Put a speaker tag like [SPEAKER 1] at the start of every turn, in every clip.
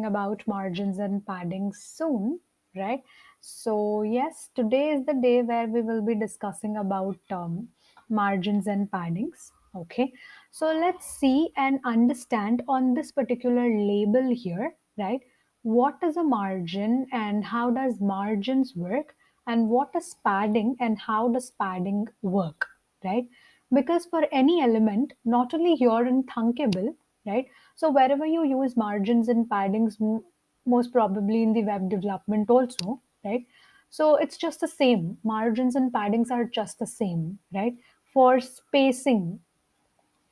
[SPEAKER 1] discussing about margins and padding soon, right? So, yes, today is the day where we will be discussing about margins and paddings. Okay, so let's see and understand on this particular label here, right? What is a margin and how does margins work, and what is padding and how does padding work, right? Because for any element, not only here in Thunkable, right? So wherever you use margins and paddings, most probably in the web development also, right? So it's just the same. Margins and paddings are just the same, right? For spacing,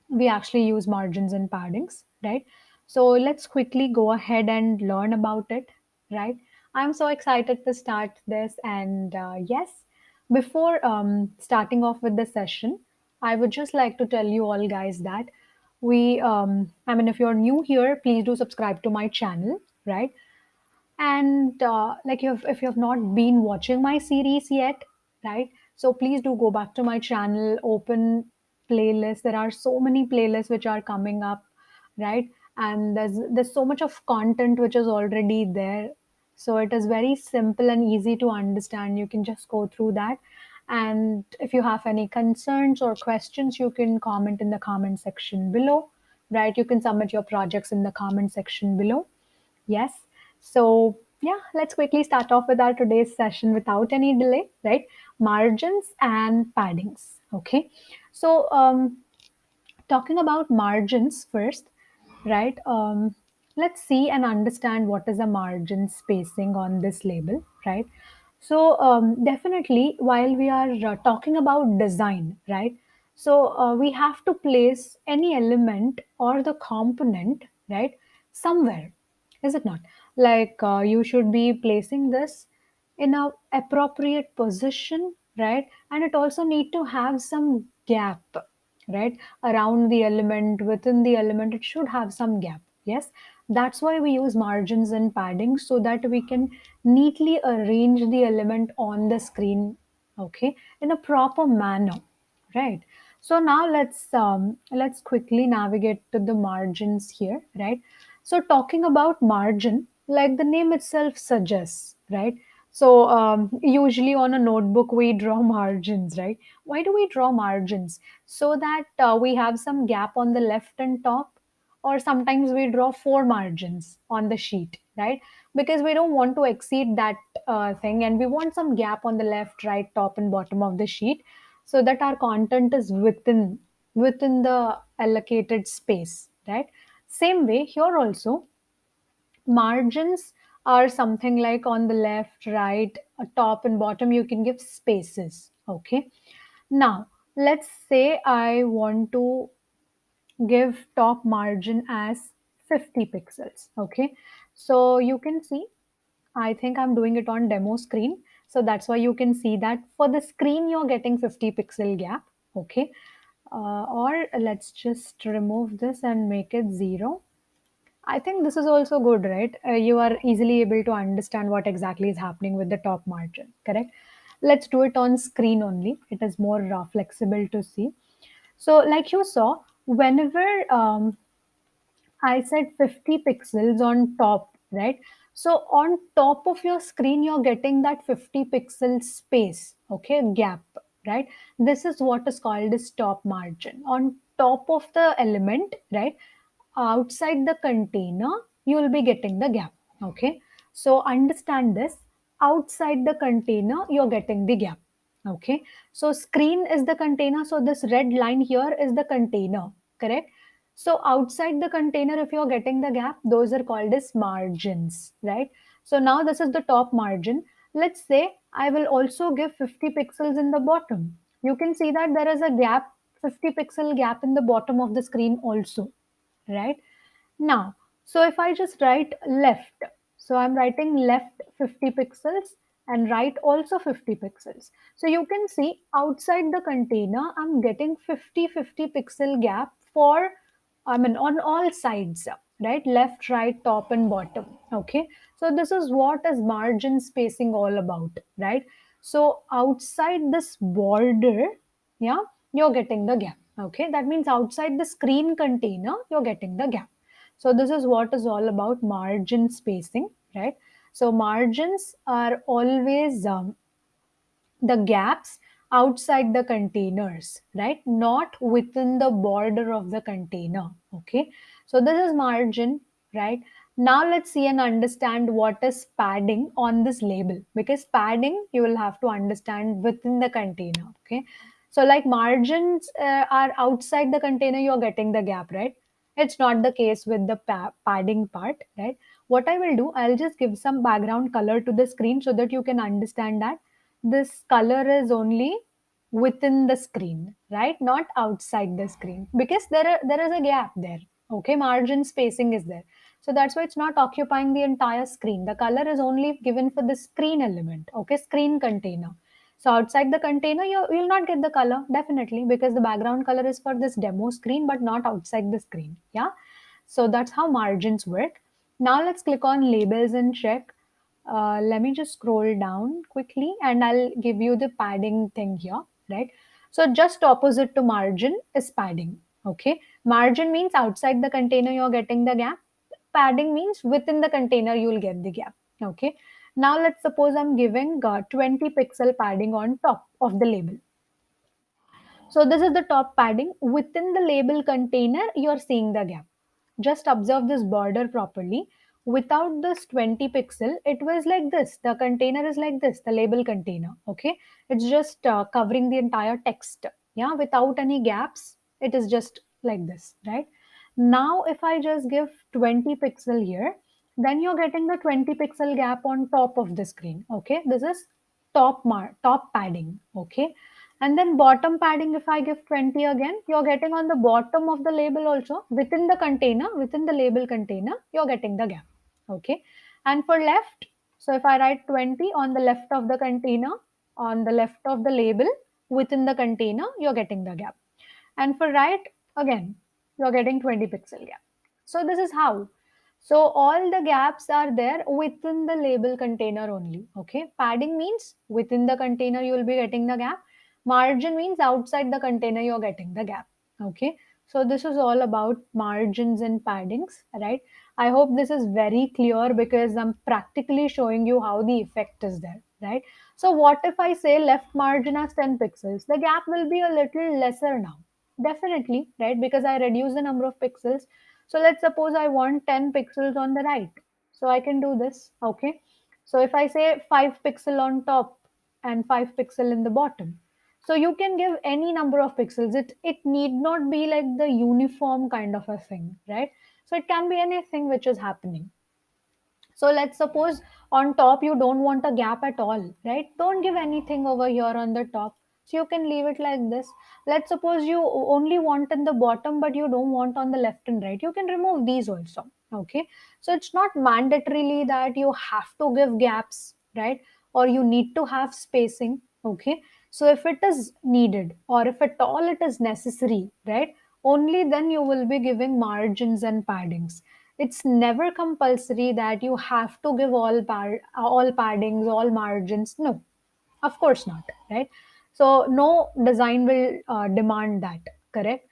[SPEAKER 1] we actually use margins and paddings, right? So let's quickly go ahead and learn about it, right? I'm so excited to start this. And yes, before starting off with the session, I would just like to tell you all guys that I mean, if you're new here, please do subscribe to my channel, right? And like if you have not been watching my series yet, right? So please do go back to my channel, open playlists. There are so many playlists which are coming up, right? And there's so much of content which is already there. So it is very simple and easy to understand. You can just go through that. And if you have any concerns or questions, you can comment in the comment section below, right? You can submit your projects in the comment section below. Yes. So, yeah, let's quickly start off with our today's session without any delay, right? Margins and paddings. Okay. So, talking about margins first, right? Let's see and understand what is a margin spacing on this label, right? So definitely, while we are talking about design, right? So we have to place any element or the component, right, somewhere, is it not? Like you should be placing this in a appropriate position, right? And it also need to have some gap, right, around the element, within the element it should have some gap. Yes, that's why we use margins and padding, so that we can neatly arrange the element on the screen, okay, in a proper manner, right? So now let's quickly navigate to the margins here, right? So talking about margin, like the name itself suggests, right? So usually on a notebook we draw margins, right? Why do we draw margins? So that we have some gap on the left and top, or sometimes we draw four margins on the sheet, right? Because we don't want to exceed that thing, and we want some gap on the left, right, top and bottom of the sheet, so that our content is within the allocated space, right? Same way here also, margins are something like on the left, right, top and bottom you can give spaces. Okay, now let's say I want to give top margin as 50 pixels. Okay, so you can see, I think I'm doing it on demo screen. So that's why you can see that for the screen you're getting 50 pixel gap. Okay. Or let's just remove this and make it 0. I think this is also good, right? You are easily able to understand what exactly is happening with the top margin, correct? Let's do it on screen only. It is more flexible to see. So like you saw, whenever I said 50 pixels on top, right? So on top of your screen, you're getting that 50 pixel space, okay, gap, right? This is what is called as top margin. On top of the element, right? Outside the container, you will be getting the gap, okay? So understand this. Outside the container, you're getting the gap, okay? So screen is the container. So this red line here is the container, correct? So outside the container, if you're getting the gap, those are called as margins, right? So now this is the top margin. Let's say I will also give 50 pixels in the bottom. You can see that there is a gap, 50 pixel gap in the bottom of the screen also, right? Now, so if I just write left, so I'm writing left 50 pixels and right also 50 pixels. So you can see outside the container, I'm getting 50 pixel gap for, I mean, on all sides, right? Left, right, top, and bottom. Okay. So this is what is margin spacing all about, right? So outside this border, yeah, you're getting the gap. Okay. That means outside the screen container, you're getting the gap. So this is what is all about margin spacing, right? So margins are always the gaps outside the containers, right? Not within the border of the container. Okay. So this is margin, right? Now let's see and understand what is padding on this label, because padding you will have to understand within the container. Okay. So like margins are outside the container, you're getting the gap, right? It's not the case with the padding part, right? What I will do, I'll just give some background color to the screen so that you can understand that this color is only within the screen, right? Not outside the screen, because there is a gap there. Okay, margin spacing is there. So that's why it's not occupying the entire screen. The color is only given for the screen element, okay, screen container. So outside the container, you'll not get the color, definitely, because the background color is for this demo screen, but not outside the screen. Yeah. So that's how margins work. Now let's click on labels and check. Let me just scroll down quickly and I'll give you the padding thing here, right? So just opposite to margin is padding. Okay. Margin means outside the container you're getting the gap. Padding means within the container you'll get the gap. Okay. Now let's suppose I'm giving 20 pixel padding on top of the label. So this is the top padding. Within the label container, you're seeing the gap. Just observe this border properly. Without this 20 pixel, it was like this. The container is like this, the label container. Okay. It's just covering the entire text. Yeah. Without any gaps, it is just like this, right? Now, if I just give 20 pixel here, then you're getting the 20 pixel gap on top of the screen. Okay. This is top padding. Okay. And then bottom padding, if I give 20 again, you're getting on the bottom of the label also within the container, within the label container, you're getting the gap. Okay. And for left, so if I write 20 on the left of the container, on the left of the label, within the container, you're getting the gap. And for right, again, you're getting 20 pixel gap. So this is how. So all the gaps are there within the label container only. Okay. Padding means within the container you will be getting the gap. Margin means outside the container you're getting the gap. Okay. So this is all about margins and paddings, right? I hope this is very clear because I'm practically showing you how the effect is there, right? So what if I say left margin as 10 pixels? The gap will be a little lesser now. Definitely, right? Because I reduce the number of pixels. So let's suppose I want 10 pixels on the right. So I can do this. Okay. So if I say 5 pixel on top and 5 pixel in the bottom. So you can give any number of pixels. It need not be like the uniform kind of a thing, right? So it can be anything which is happening. So let's suppose on top you don't want a gap at all, right? Don't give anything over here on the top. So you can leave it like this. Let's suppose you only want in the bottom, but you don't want on the left and right. You can remove these also. Okay. So it's not mandatorily that you have to give gaps, right? Or you need to have spacing. Okay. So if it is needed or if at all it is necessary, right? Only then you will be giving margins and paddings. It's never compulsory that you have to give all paddings, all margins. No, of course not, right? So no design will demand that, correct?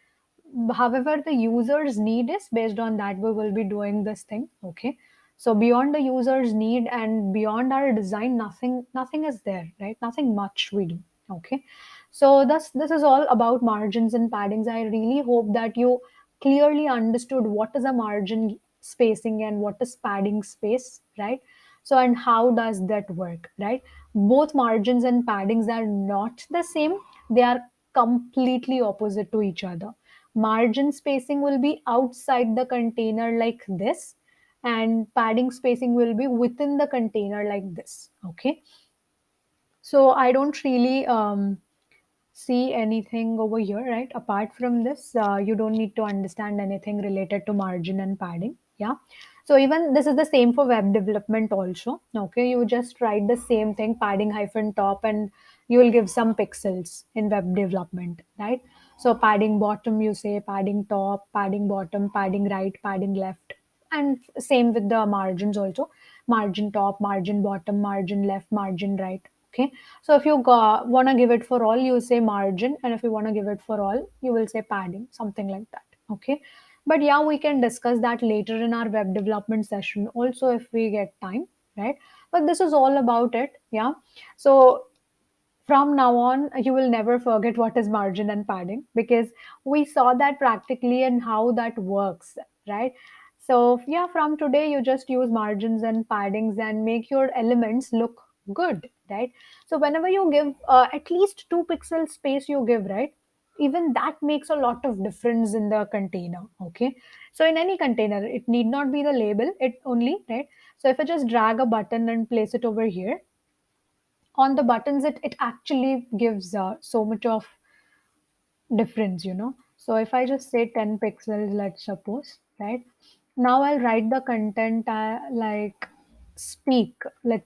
[SPEAKER 1] However, the user's need is based on that we will be doing this thing. Okay. So beyond the user's need and beyond our design, nothing is there, right? Nothing much we do. Okay. So this is all about margins and paddings. I really hope that you clearly understood what is a margin spacing and what is padding space, right? So and how does that work, right? Both margins and paddings are not the same. They are completely opposite to each other. Margin spacing will be outside the container like this, and padding spacing will be within the container like this. Okay. So I don't really see anything over here, right? Apart from this, you don't need to understand anything related to margin and padding. Yeah. So even this is the same for web development also. Okay. You just write the same thing, padding hyphen top, and you will give some pixels in web development, right? So padding bottom, you say padding top, padding bottom, padding right, padding left. And same with the margins also, margin top, margin bottom, margin left, margin right. Okay. So if you want to give it for all, you say margin, and if you want to give it for all, you will say padding, something like that. Okay. But yeah, we can discuss that later in our web development session also if we get time, right? But this is all about it. Yeah. So from now on, you will never forget what is margin and padding, because we saw that practically and how that works, right? So yeah, from today you just use margins and paddings and make your elements look good, right? So whenever you give at least 2 pixel space you give, right? Even that makes a lot of difference in the container. Okay, so in any container, it need not be the label, it only, right? So if I just drag a button and place it over here on the buttons, it actually gives so much of difference, so if I just say 10 pixels, let's suppose, right? Now I'll write the content, like speak, let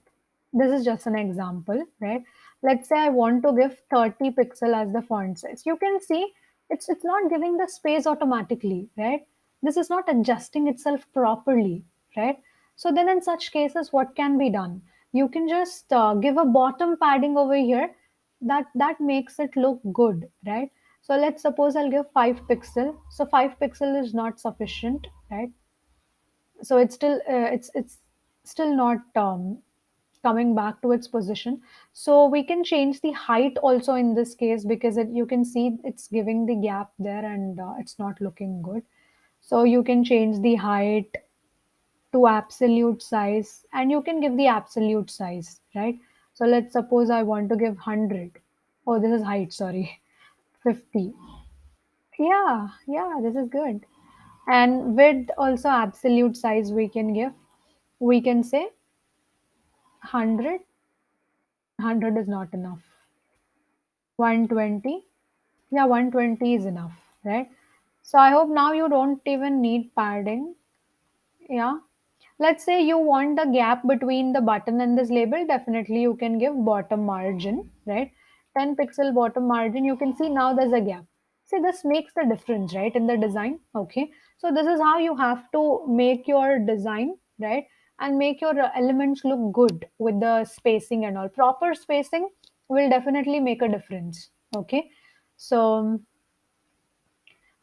[SPEAKER 1] this is just an example, right? Let's say I want to give 30 pixel as the font size. You can see it's not giving the space automatically, right? This is not adjusting itself properly, right? So then in such cases, what can be done? You can just give a bottom padding over here, that makes it look good, right? So let's suppose I'll give 5 pixel. So 5 pixel is not sufficient, right? So it's still not coming back to its position. So we can change the height also in this case, because you can see it's giving the gap there, and it's not looking good. So you can change the height to absolute size, and you can give the absolute size, right? So let's suppose I want to give 100. Oh, this is height, sorry. 50. Yeah, yeah, this is good. And width also, absolute size we can give. We can say 100. 100 is not enough. 120. Yeah, 120 is enough, right? So I hope now you don't even need padding. Yeah. Let's say you want the gap between the button and this label, definitely you can give bottom margin, right? 10 pixel bottom margin, you can see now there's a gap. See, this makes the difference, right, in the design. Okay. So this is how you have to make your design, right? And make your elements look good with the spacing and all. Proper spacing will definitely make a difference. Okay. So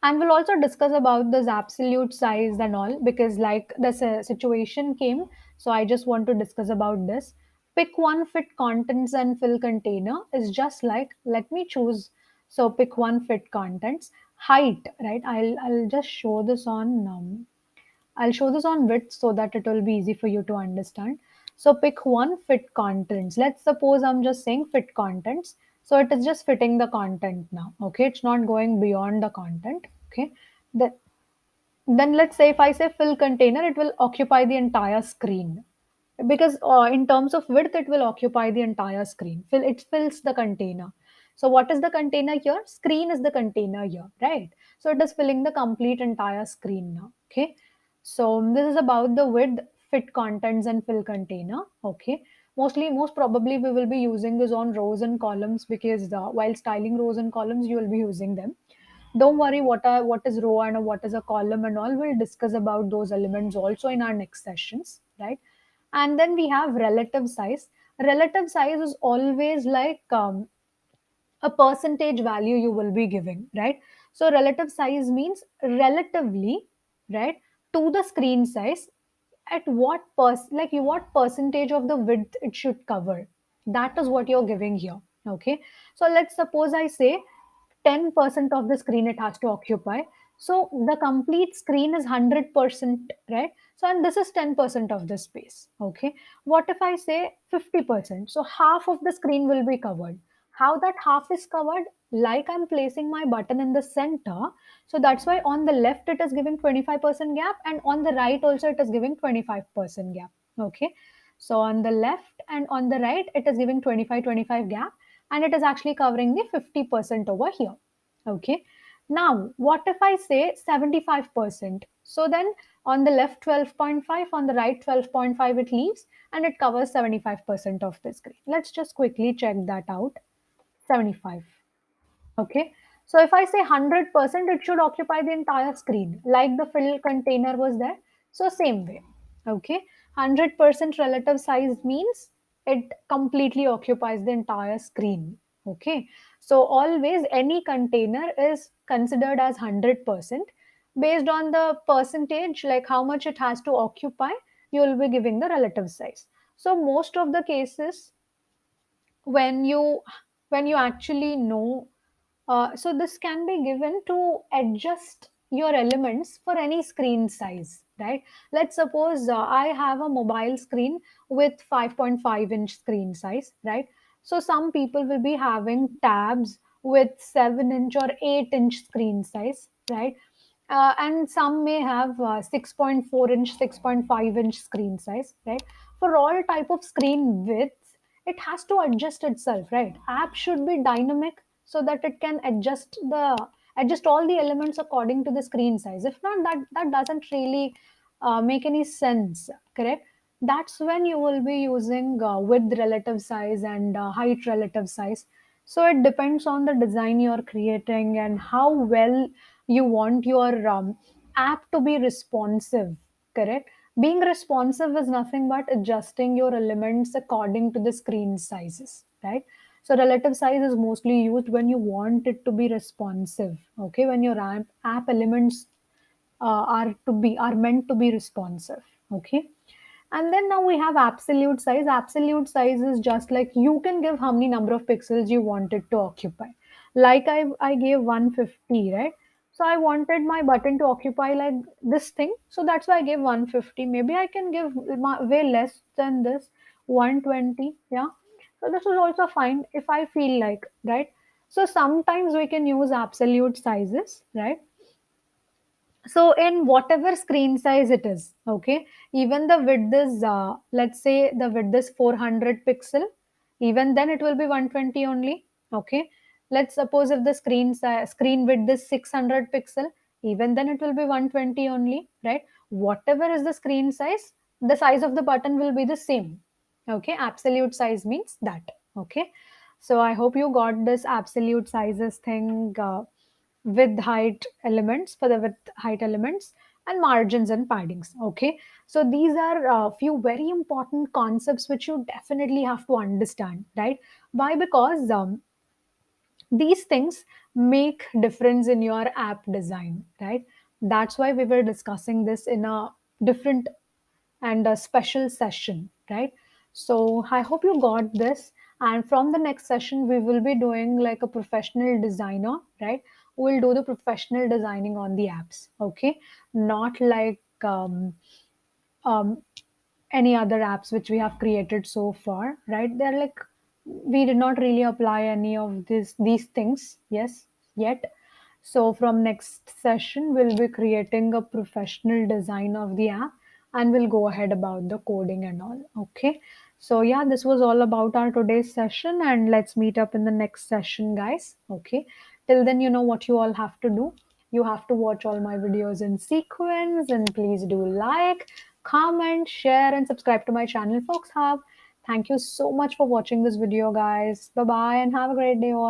[SPEAKER 1] and we'll also discuss about this absolute size and all, because like the situation came, so I just want to discuss about this. Pick one, fit contents and fill container is just like, let me choose. So pick one, fit contents, height, right? I'll just show this on I'll show this on width so that it will be easy for you to understand. So pick one, fit contents. Let's suppose I'm just saying fit contents. So it is just fitting the content now. Okay, it's not going beyond the content. Okay. Then, then let's say if I say fill container, it will occupy the entire screen. Because in terms of width, it will occupy the entire screen. It fills the container. So what is the container here? Screen is the container here, right? So it is filling the complete entire screen now. Okay. So this is about the width, fit contents, and fill container. Okay. Most probably, we will be using this on rows and columns, because while styling rows and columns, you will be using them. Don't worry, what is row and what is a column and all. We'll discuss about those elements also in our next sessions, right? And then we have relative size. Relative size is always like a percentage value you will be giving, right? So relative size means relatively, right, to the screen size, at what percentage of the width it should cover. That is what you're giving here. Okay. So let's suppose I say 10% of the screen it has to occupy. So the complete screen is 100%, right? So, and this is 10% of the space. Okay. What if I say 50%? So half of the screen will be covered. How that half is covered? Like I'm placing my button in the center. So that's why on the left it is giving 25% gap, and on the right also it is giving 25% gap. Okay. So on the left and on the right, it is giving 25-25 gap, and it is actually covering the 50% over here. Okay. Now, what if I say 75%? So then on the left 12.5, on the right 12.5 it leaves, and it covers 75% of the screen. Let's just quickly check that out. 75. Okay. So if I say 100%, it should occupy the entire screen, like the fill container was there. So same way. Okay. 100% relative size means it completely occupies the entire screen. Okay. So always any container is considered as 100%. based on the percentage, like how much it has to occupy, you will be giving the relative size. So most of the cases, when you actually know, so this can be given to adjust your elements for any screen size, right? Let's suppose I have a mobile screen with 5.5-inch screen size, right? So some people will be having tabs with 7-inch or 8-inch screen size, right? And some may have 6.4-inch, 6.5-inch screen size, right? For all type of screen widths, it has to adjust itself, right? App should be dynamic so that it can adjust all the elements according to the screen size. If not, that doesn't really make any sense, correct? That's when you will be using width relative size and height relative size. So it depends on the design you're creating and how well you want your app to be responsive, correct? Being responsive is nothing but adjusting your elements according to the screen sizes, right? So relative size is mostly used when you want it to be responsive, okay? When your app elements are meant to be responsive, okay? And then now we have absolute size. Absolute size is just like you can give how many number of pixels you want it to occupy. Like I gave 150, right? So I wanted my button to occupy like this thing. So that's why I gave 150. Maybe I can give way less than this, 120. Yeah. So this is also fine if I feel like, right? So sometimes we can use absolute sizes, right? So in whatever screen size it is, okay, even the width is let's say the width is 400 pixel, even then it will be 120 only, okay. Let's suppose if the screen width is 600 pixel, even then it will be 120 only, right? Whatever is the screen size, the size of the button will be the same, okay. Absolute size means that, okay. So I hope you got this absolute sizes thing, with height elements, for the width height elements, and margins and paddings, okay. So these are a few very important concepts which you definitely have to understand, right? Why? Because these things make difference in your app design, right? That's why we were discussing this in a different and a special session, right? So I hope you got this. And from the next session, we will be doing like a professional designer, right? We'll do the professional designing on the apps, okay? Not like um, any other apps which we have created so far, right? They're like we did not really apply any of these things, yes, yet. So from next session, we'll be creating a professional design of the app and we'll go ahead about the coding and all. Okay. So yeah, this was all about our today's session and let's meet up in the next session, guys. Okay. Till then, you know what you all have to do. You have to watch all my videos in sequence and please do like, comment, share, and subscribe to my channel, Folks Hub. Thank you so much for watching this video, guys. Bye bye and have a great day, all.